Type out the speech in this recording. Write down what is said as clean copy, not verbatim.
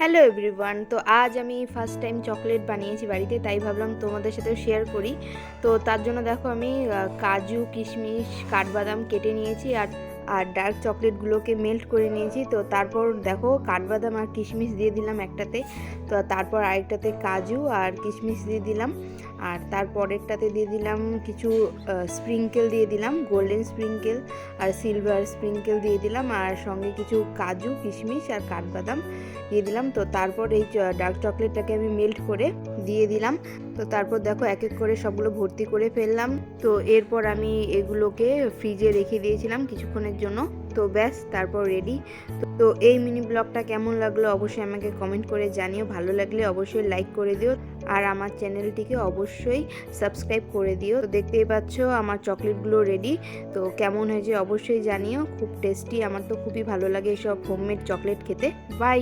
Hello everyone. তো আজ আমি ফার্স্ট টাইম চকলেট বানিয়েছি বাড়িতে, তাই ভাবলাম তোমাদের সাথেও শেয়ার করি। তো তার জন্য দেখো আমি কাজু, কিশমিশ, কাঠবাদাম কেটে নিয়েছি আর আর ডার্ক চকলেটগুলোকে মেল্ট করে নিয়েছি। তো তারপর দেখো কাঠবাদাম আর কিশমিশ দিয়ে দিলাম একটাতে, তো তারপর আরেকটাতে কাজু আর কিশমিশ দিয়ে দিলাম, আর তারপরেরটাতে দিয়ে দিলাম কিছু স্প্রিঙ্কেল দিয়ে দিলাম, গোল্ডেন স্প্রিঙ্কেল আর সিলভার স্প্রিঙ্কেল দিয়ে দিলাম, আর সঙ্গে কিছু কাজু, কিশমিশ আর কাঠবাদাম দিয়ে দিলাম। তো তারপর এই ডার্ক চকলেটটাকে আমি মেল্ট করে দিয়ে দিলাম। তো তারপর দেখো এক এক করে সবগুলো ভর্তি করে ফেললাম। তো এরপর আমি এগুলোকে ফ্রিজে রেখে দিয়েছিলাম কিছুক্ষণের জন্য। তো ব্যাস, তারপর রেডি। তো এই মিনি ব্লগটা কেমন লাগলো অবশ্যই আমাকে কমেন্ট করে জানিও। ভালো লাগলে অবশ্যই লাইক করে দিও আর আমার চ্যানেলটিকে অবশ্যই সাবস্ক্রাইব করে দিও। তো দেখতেই পাচ্ছ আমার চকলেটগুলো রেডি। তো কেমন হয়েছে অবশ্যই জানিও। খুব টেস্টি, আমার তো খুবই ভালো লাগে এসব হোমমেড চকলেট খেতে। বাই।